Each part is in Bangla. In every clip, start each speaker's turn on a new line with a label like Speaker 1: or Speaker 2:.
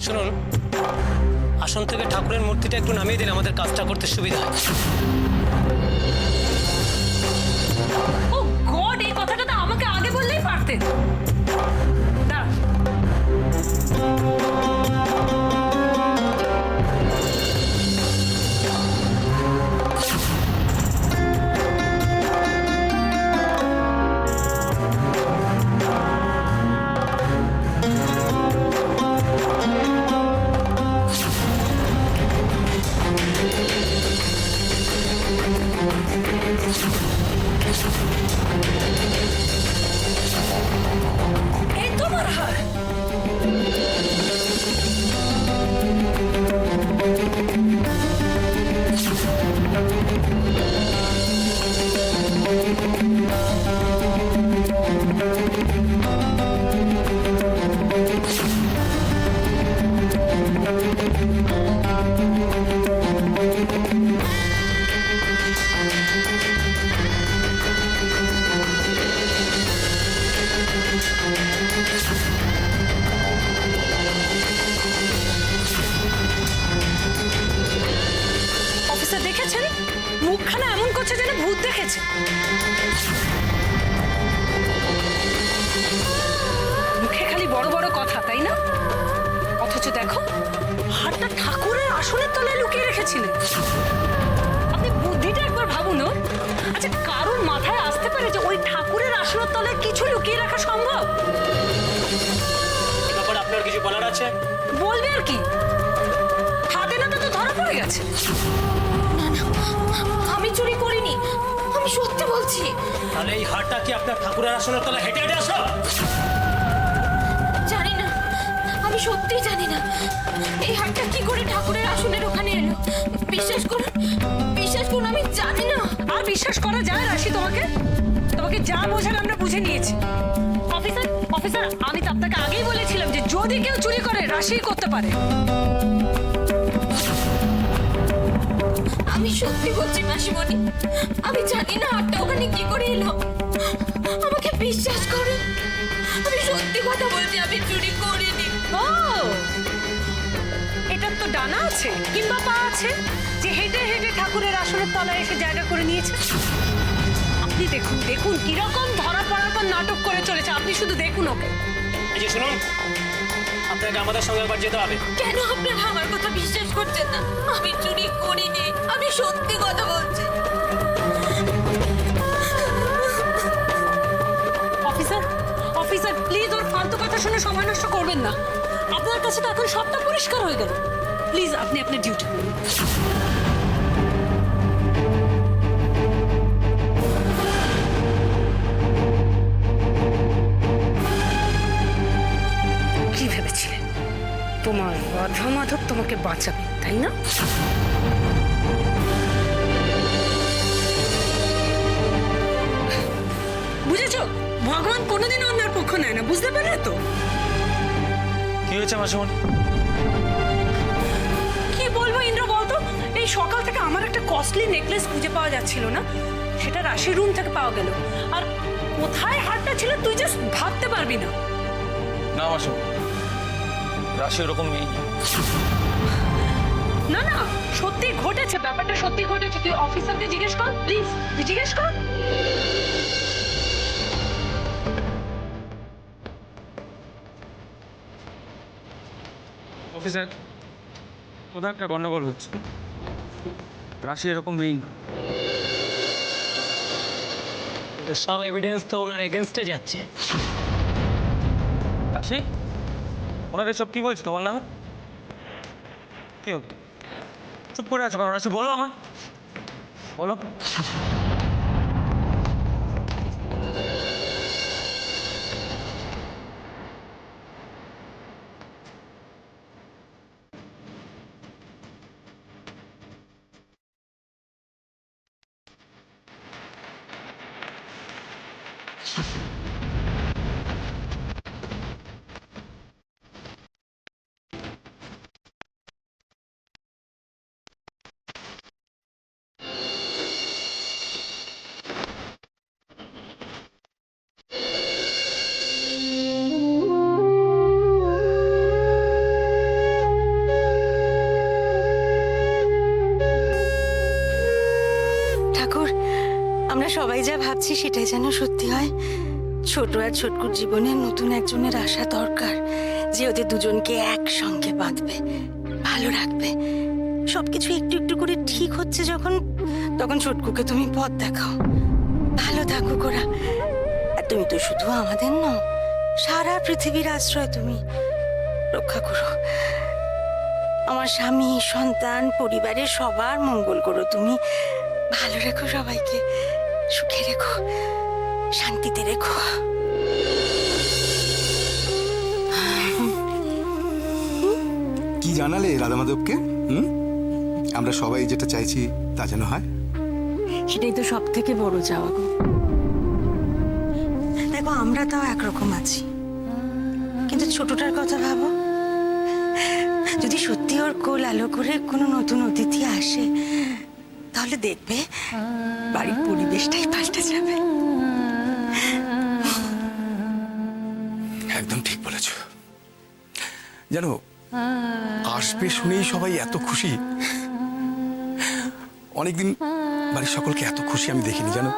Speaker 1: শুনুন, আসন থেকে ঠাকুরের মূর্তিটা একটু নামিয়ে দিন, আমাদের কাজটা করতে সুবিধা হয়।
Speaker 2: ও গড, এই কথাটা তো আমাকে আগে বললেই পারতেন। দাঁড়া। এই তোমার হার। অফিসার দেখেছেন, মুখখানা এমন করছে যেন ভূত দেখেছে। মুখে খালি বড় বড় কথা, তাই না? অথচ দেখো, হারটা ঠাকুরের আসনের তলায় লুকিয়ে রেখেছিলেন। আপনি বুদ্ধিটা একবার ভাবুন। আচ্ছা, কারোর মাথায় আসতে পারে যে ওই ঠাকুরের আসনের তলায় কিছু লুকিয়ে রাখা সম্ভব?
Speaker 1: এ ব্যাপারে আপনার কিছু বলার আছে?
Speaker 2: বলবে আর কি, হাতে নাতে তো ধরা পড়ে গেছে।
Speaker 3: আমি চুরি করিনি, আমি সত্যি বলছি।
Speaker 1: তাহলে এই হারটা কি আপনার ঠাকুরের আসনের তলায় হেঁটে হেঁটে আসলো?
Speaker 3: জানি না, আমি সত্যিই জানি না এই হারটা কি করে ঠাকুরের আসনের ওখানে এলো। বিশ্বাস করুন, বিশ্বাস করুন, আমি জানি না।
Speaker 2: আর বিশ্বাস করা যায় রাশি? তোমাকে তোমাকে যা বোঝার আমরা বুঝে নিয়েছি। অফিসার অফিসার, আমি তো আপনাকে আগেই বলেছিলাম যে যদি কেউ চুরি করে রাশি করতে পারে।
Speaker 3: আমি সত্যি বলছি মাসিমণি, আমি জানি না হারটা ওখানে কি করে এলো। আমাকে বিশ্বাস করুন, আমি সত্যি কথা বলছি, আমি চুরি করিনি।
Speaker 2: ও, এটার তো ডানা আছে কিংবা পা আছে যে হেঁটে হেঁটে ঠাকুরের আসনের তলায় এসে জায়গা করে নিয়েছে। আপনি দেখুন দেখুন কিরকম ধরা পড়ার পর নাটক করে চলেছে। আপনি শুধু দেখুন ওকে।
Speaker 1: এই যে শুনুন, আপনাকে আমাদের সঙ্গে একবার যেতে হবে।
Speaker 3: কেন আপনারা আমার কথা বিশ্বাস করছেন না? আমি চুরি করিনি, আমি সত্যি কথা বলছি।
Speaker 2: অফিসার অফিসার, প্লিজ ওর ফালতু কথা শুনে সময় নষ্ট করবেন না। আপনার কাছে তো এখন সবটা পরিষ্কার হয়ে গেল। প্লিজ আপনি আপনার ডিউটি করুন। কি ভেবেছিলেন তোমার রাধা মাধব তোমাকে বাঁচাবে, তাই না? বুঝেছো, ভগবান কোনোদিনও অন্যের পক্ষ নেয় না, বুঝতে পারলে তো?
Speaker 1: কি হয়েছে মাসিমণি?
Speaker 2: কি বলবো ইন্দ্র, বলতো এই সকাল থেকে আমার একটা কস্টলি নেকলেস খুঁজে পাওয়া যাচ্ছিল না, সেটা রাশির রুম থেকে পাওয়া গেল। আর কোথায় হারটা ছিল তুই জাস্ট ভাবতে পারবি না।
Speaker 4: না মাসু, রাশি ওরকম নেই।
Speaker 2: না না, সত্যি ঘটেছে, ব্যাপারটা সত্যি ঘটেছে। তুই অফিসারকে জিজ্ঞেস কর, প্লিজ তুই জিজ্ঞেস কর।
Speaker 4: অফিসার, কোথাও একটা গন্ডগোল হচ্ছে। রাশি এরকম নেই।
Speaker 1: সব এভিডেন্স তো ওনার এগেনস্টে যাচ্ছে।
Speaker 4: রাশি, ওনার এসব কি বলছে তোমার নামে? কি হলো? চুপ করে আছো কেন? রাশি বলো আমার, বলো।
Speaker 5: আমরা সবাই যা ভাবছি সেটাই যেন সত্যি হয়। ছোট আর ছোটকুর জীবনে নতুন একজনের আসা দরকার, যে ওদের দুজনকে একসঙ্গে বাঁধবে, ভালো রাখবে। সবকিছু একটু একটু করে ঠিক হচ্ছে যখন, তখন ছোটকুকে তুমি পথ দেখাও। ভালো থাকুক ওরা। আর তুমি তো শুধু আমাদের নও, সারা পৃথিবীর আশ্রয়। তুমি রক্ষা করো আমার স্বামী, সন্তান, পরিবারের সবার মঙ্গল করো। তুমি ভালো রেখো, সবাইকে সুখে রেখো, শান্তিতে রেখো।
Speaker 6: কি জানালে রাধা মাধবকে? আমরা সবাই যেটা চাইছি তা যেন হয়।
Speaker 5: সেটাই তো সব থেকে বড় চাওয়া গো। দেখো, আমরা তাও একরকম আছি, কিন্তু ছোটটার কথা ভাবো। যদি সত্যি ওর কোল আলো করে কোনো নতুন অতিথি আসে, তাহলে দেখবে বাড়ির পরিবেশটাই পাল্টে যাবে।
Speaker 6: একদম ঠিক বলেছ। জানো, আসবে শুনেই সবাই এত খুশি। অনেকদিন বাড়ির সকলকে এত খুশি আমি দেখিনি, জানো।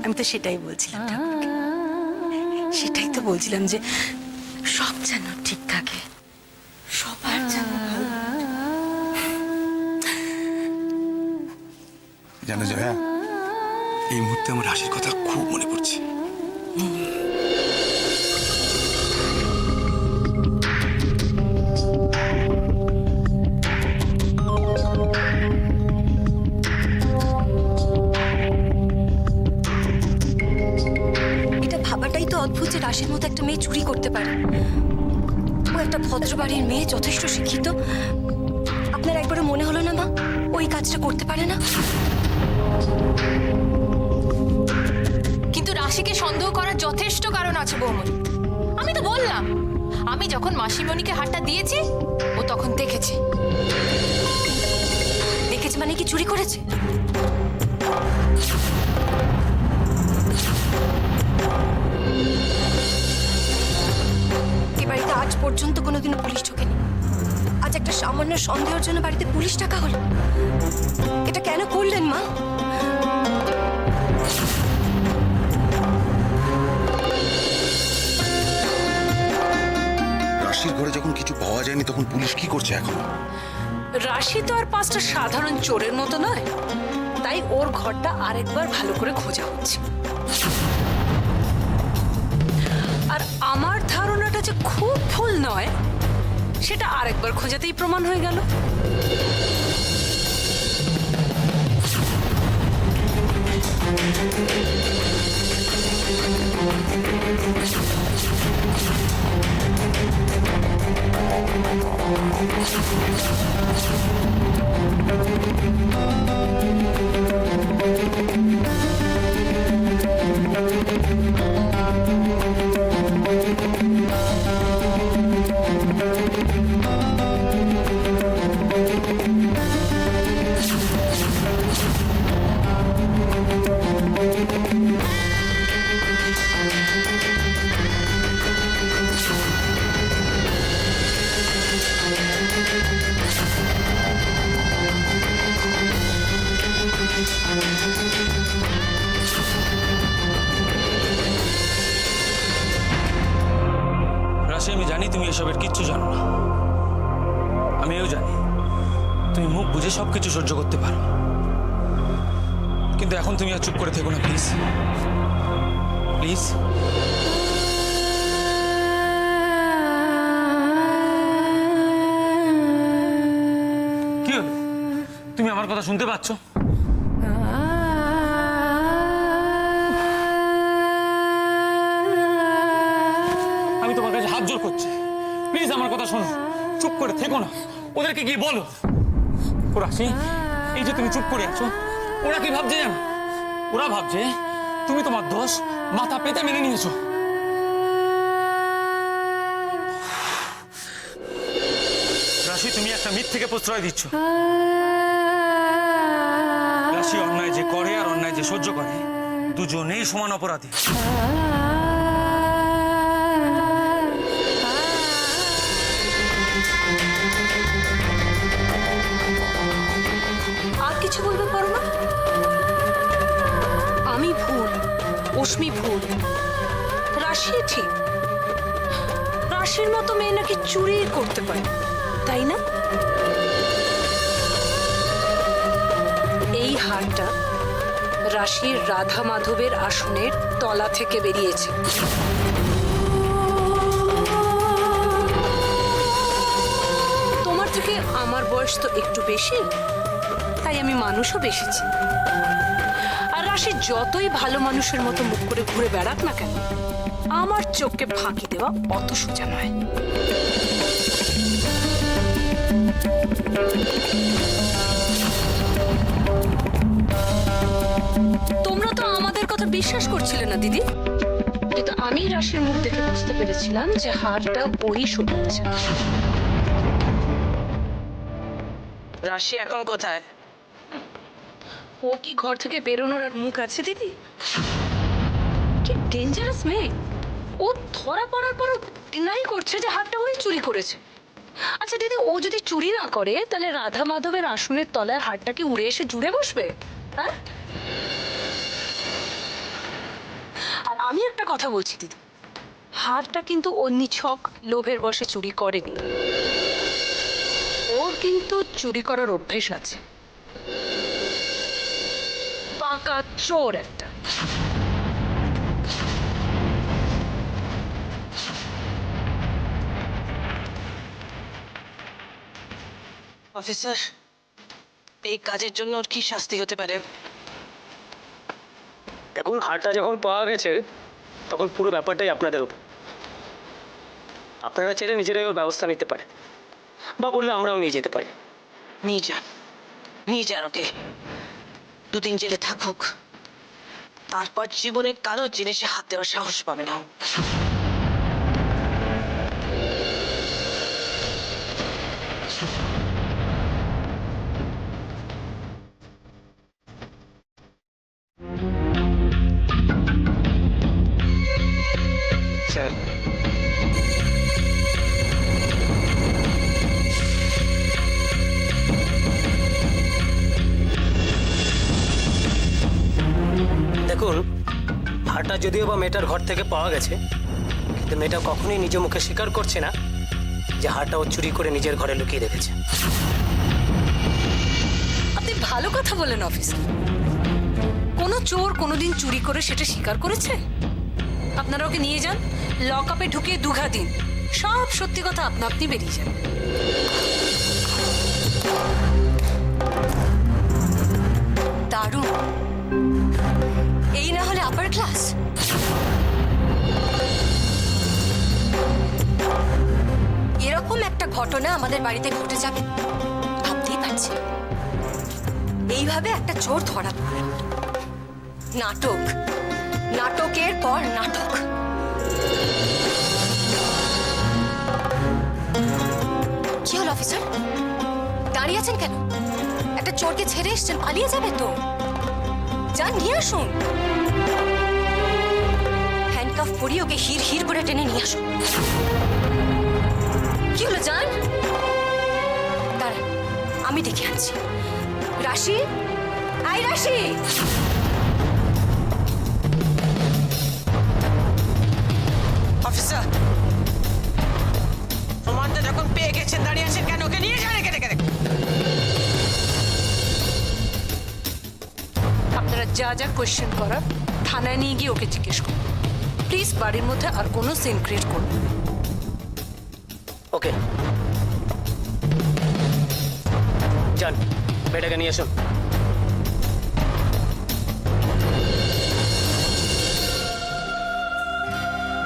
Speaker 5: আমি তো সেটাই বলছিলাম ঠাকুরকে, সেটাই তো বলছিলাম যে সব যেন ঠিক থাকে, সবার যেন ভালো।
Speaker 6: জানো জয়া, এই মুহূর্তে আমার হাসির কথা খুব মনে পড়ছে।
Speaker 3: এটা ভাবাটাই তো অদ্ভুত যে রাশির মতো একটা মেয়ে চুরি করতে পারে। ও একটা ভদ্র বাড়ির মেয়ে, যথেষ্ট শিক্ষিত। আপনার একবারে মনে হলো না মা ওই কাজটা করতে পারে না? কিন্তু রাশিকে সন্দেহ করার যথেষ্ট কারণ আছে বৌমনি। আমি তো বললাম, আমি যখন মাসিমণিকে হারটা দিয়েছি ও তখন দেখেছে। দেখেছে মানে কি চুরি করেছে? এ বাড়িতে আজ পর্যন্ত কোনোদিনও পুলিশ ঢোকেনি। আজ একটা সামান্য সন্দেহের জন্য বাড়িতে পুলিশ ডাকা হলো। এটা কেন করলেন মা?
Speaker 7: রাশির ঘরে যখন কিছু পাওয়া যায়নি তখন পুলিশ কি করছে এখন?
Speaker 2: রাশি তো আর পাঁচটা সাধারণ চোরের মতো নয়, তাই ওর ঘরটা আরেকবার ভালো করে খোঁজা হচ্ছে। আর আমার ধারণাটা যে খুব ভুল নয়, সেটা আরেকবার খোঁজাতেই প্রমাণ হয়ে গেল।
Speaker 4: রাশি, আমি জানি তুমি এসবের কিচ্ছু জানো না। আমিও জানি তুমি মুখ বুঝে সবকিছু সহ্য করতে পারো, কিন্তু এখন তুমি আর চুপ করে থেকো না, প্লিজ প্লিজ। কি হলো? তুমি আমার কথা শুনতে পাচ্ছ? আমি তোমার কাছে হাত জোর করছি, প্লিজ আমার কথা শোনো। চুপ করে থেকো না, ওদেরকে গিয়ে বলো। ও রাশি, এই যে তুমি চুপ করে আছো, ওরা কি ভাবছে জানো? ওরা ভাবছে তুমি তোমার দোষ মাথা পেতে মেনে নিয়েছো। রাশি, তুমি একটা মিথ্যেকে প্রশ্রয় দিচ্ছ। রাশি, অন্যায় যে করে আর অন্যায় যে সহ্য করে, দুজনেই সমান অপরাধী।
Speaker 2: আর কিছু বলবে পারো না? মৌসুমি ভুল, রাশি ঠিক। রাশির মতো মেয়ে নাকি চুরি করতে পারে, তাই না? এই হারটা রাশির রাধা মাধবের আসনের তলা থেকে বেরিয়েছে। তোমার থেকে আমার বয়স তো একটু বেশি, তাই আমি মানুষও বেশিছি। আর রাশি যতই ভালো মানুষের মতো মুখ করে ঘুরে বেড়াক না কেন, আমার চোখকে ফাঁকি দেওয়া অত সোজা নয়। তোমরা তো আমাদের কথা বিশ্বাস করছিলে না দিদি, কিন্তু আমি রাশির মুখ দেখে বুঝতে পেরেছিলাম যে হারটা ওই শুনেছে।
Speaker 8: রাশি এখন কোথায়?
Speaker 2: ও কি ঘর থেকে বেরোনোর আর মুখ আছে দিদি? কি ডেঞ্জারাস মেয়ে! ও ধরা পড়ার পরও ডিনাই করছে যে হাতটা ওই চুরি করেছে। আচ্ছা দিদি, ও যদি চুরি না করে তাহলে রাধা মাধবের আসনের তলায় হাতটা কি উড়ে এসে জুড়ে বসবে? হ্যাঁ? আর আমি একটা কথা বলছি দিদি, হারটা কিন্তু ও নিছক লোভের বশে চুরি করেনি। ওর কিন্তু চুরি করার অভ্যেস আছে। পাকা চোর একটা।
Speaker 8: অফিসার, এই কাজের জন্য ওর কি শাস্তি হতে পারে?
Speaker 1: দেখুন, হারটা যখন পাওয়া গেছে তখন পুরো ব্যাপারটাই আপনাদের উপর। আপনারা ছেলে নিজেরাই ওর ব্যবস্থা নিতে পারে, বা বললে আমরাও নিয়ে যেতে পারি।
Speaker 8: নিয়ে যান ওকে। 2 দিন জেলে থাকুক, তারপর জীবনে কারো জিনিসে হাত দেওয়ার সাহস পাবে না।
Speaker 1: স্যার, দেখুন, হারটা যদিও বা মেয়েটার ঘর থেকে পাওয়া গেছে, কিন্তু মেয়েটা কখনোই নিজ মুখে স্বীকার করছে না যে হারটা ও চুরি করে নিজের ঘরে লুকিয়ে রেখেছে।
Speaker 2: আপনি ভালো কথা বলেন অফিসার। কোনো চোর কোনোদিন চুরি করে সেটা স্বীকার করেছে? আপনারা ওকে নিয়ে যান, লক আপে ঢুকিয়ে 2 ঘা দিন, সব সত্যি কথা আপনা আপনি বেরিয়ে যান।
Speaker 3: দারুণ! এই না হলে আপার ক্লাস। এরকম একটা ঘটনা আমাদের বাড়িতে ঘটে যাবে ভাবতেই পারছি না। এইভাবে একটা চোর ধরা পড়ল। নাটক, নাটকের পর নাটক। কি হল অফিসার, দাঁড়িয়ে আছেন কেন? একটা চোরকে ছেড়ে এসছেন, পালিয়ে যাবে তো। যান, নিয়ে আসুন। হ্যান্ডকাফ পরিয়ে ওকে হির হির করে টেনে নিয়ে আসুন। কি হলো, যান। দাঁড়ান, আমি ডেকে আনছি। রাশি, আই রাশি!
Speaker 8: অফিসার, প্রমাণটা যখন পেয়ে গেছেন দাঁড়িয়ে আছেন কেন? ওকে নিয়ে যান এখানে।
Speaker 2: আপনারা যা যা কোয়েশ্চেন করার থানায় নিয়ে গিয়ে ওকে জিজ্ঞেস করুন। প্লিজ বাড়ির মধ্যে আর কোনো সিন ক্রিয়েট করুন।
Speaker 1: ওকে, যান, মেয়েটাকে নিয়ে আসুন।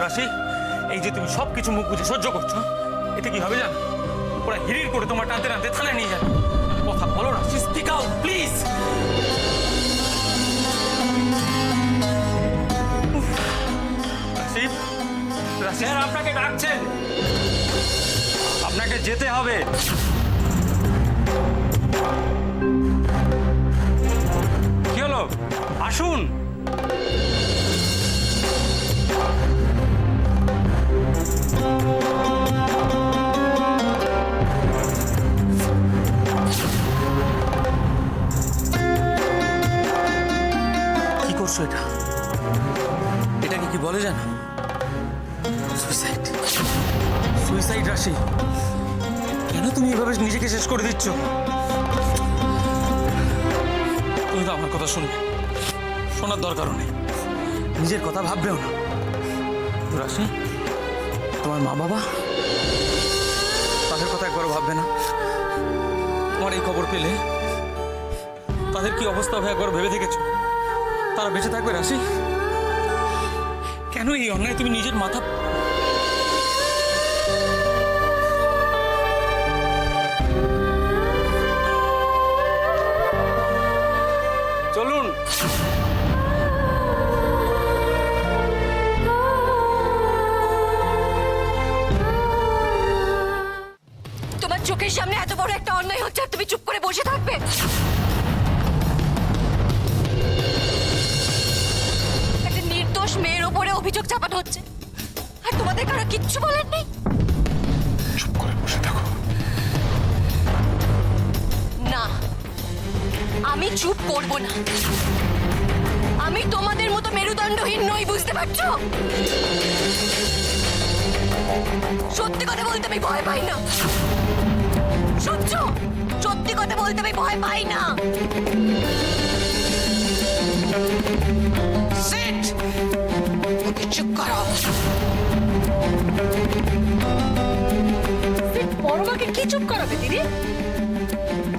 Speaker 4: রাশি, এই যে তুমি সবকিছু মুখ বুঝে সহ্য করছো, এতে কি হবে জানো? ওরা হিরির করে তোমার টানতে টানতে থানায় নিয়ে যাবে। কথা বলো রাশি, স্পিক আউট প্লিজ। রাশি, রাশি স্যার আপনাকে ডাকছেন, আপনাকে যেতে হবে। কি হলো, আসুন। কি করছো এটা? সুইসাইড রাশি, কেন তুমি এভাবে নিজেকে শেষ করে দিচ্ছ? তুমি তো আমার কথা শুনবে, শোনার দরকারও নেই, নিজের কথা ভাববেও না। রাশি, তোমার মা বাবা, তাদের কথা একবারও ভাববে না? তোমার এই খবর পেলে তাদের কি অবস্থা হবে একবার ভেবে দেখেছো? তারা বেঁচে থাকবে রাশি? কেন এই অন্যায় তুমি নিজের মাথা... চলুন।
Speaker 3: তোমার চোখের সামনে এত বড় একটা অন্যায় হচ্ছে আর তুমি চুপ করে বসে থাকবে? একটা নির্দোষ মেয়ের ওপরে অভিযোগ চাপানো হচ্ছে আর তোমাদের কারো কিচ্ছু বলার নেই?
Speaker 7: চুপ করে বসে থাকো।
Speaker 3: না, আমি চুপ করব না। আমি তোমাদের মতো মেরুদণ্ডহীন নই, বুঝতে পারছো? সত্যি কথা বলতে আমি ভয় পাই না। শুনছো? সত্যি কথা বলতে আমি ভয় পাই না।
Speaker 8: সিট, ওকে চুপ করো।
Speaker 2: পরমাকে কি চুপ করাবে দিদি?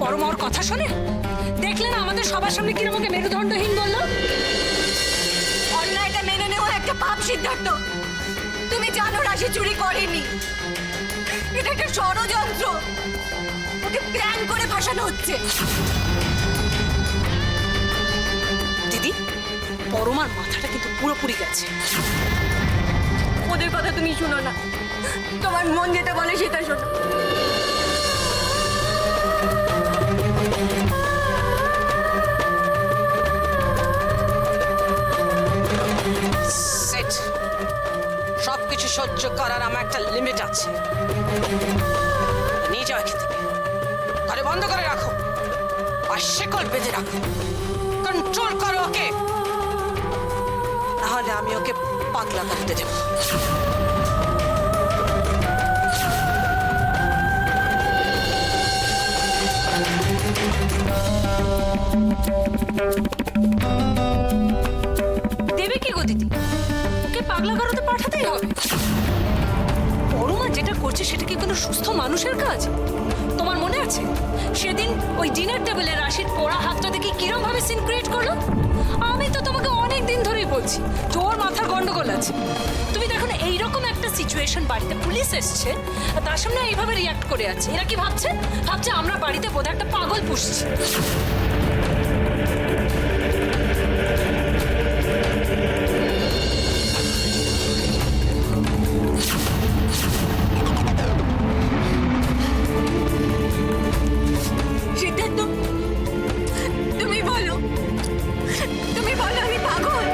Speaker 2: পরমা ওর কথা শোনে? দেখলে না আমাদের সবার সামনে কিরকম ওকে মেরুদণ্ডহীন বললো?
Speaker 3: অন্যায়টা মেনে নেওয়া একটা পাপ, সিদ্ধার্থ। তুমি জানো রাশি চুরি করেনি, এটা একটা ষড়যন্ত্র। ওকে প্ল্যান করে ফাঁসানো হচ্ছে।
Speaker 2: দিদি, পরমার মাথাটা কিন্তু পুরোপুরি গেছে।
Speaker 3: ওদের কথা তুমি শুনো না, তোমার মন যেটা বলে সেটা শোনো।
Speaker 8: সিট, সবকিছু সহ্য করার আমার একটা লিমিট আছে। নিয়ে যাও এখান থেকে, ঘরে বন্ধ করে রাখো আর শেকল বেঁধে রাখো। কন্ট্রোল করো ওকে, নাহলে আমি ওকে পাগলা করতে দেবো।
Speaker 2: দেবে কি গো দিদি? ওকে পাগলা করাতে পাঠাতেই হবে। পরমা যেটা করছে সেটা কি কোনো সুস্থ মানুষের কাজ? তোমার মনে আছে সেদিন ওই ডিনার টেবিলে রাশির পোড়া হাতটা দেখে কিরম ভাবে সিন ক্রিয়েট করলো? আমি তো তোমাকে অনেক দিন ধরেই বলছি তোর মাথার গন্ডগোল আছে। তুমি দেখো না এইরকম একটা সিচুয়েশন, বাড়িতে পুলিশ এসছে আর তার সামনে এইভাবে রিয়াক্ট করে আছে। এরা কি ভাবছে? ভাবছে আমরা বাড়িতে বোধহয় একটা পাগল পুষছি।
Speaker 3: সিদ্ধার্থ, তুমি বলো, তুমি বলো আমি পাগল?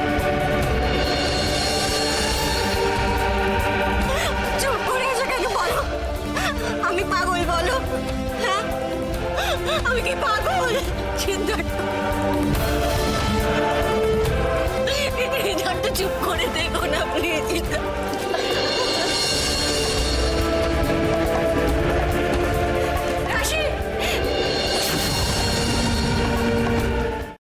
Speaker 3: চুপ করে আছো কেন? বলো আমি পাগল, বলো। হ্যাঁ, আমি কি পাগল? সিদ্ধার্থ, সিদ্ধার্থ চুপ করে দেখো না প্লিজ।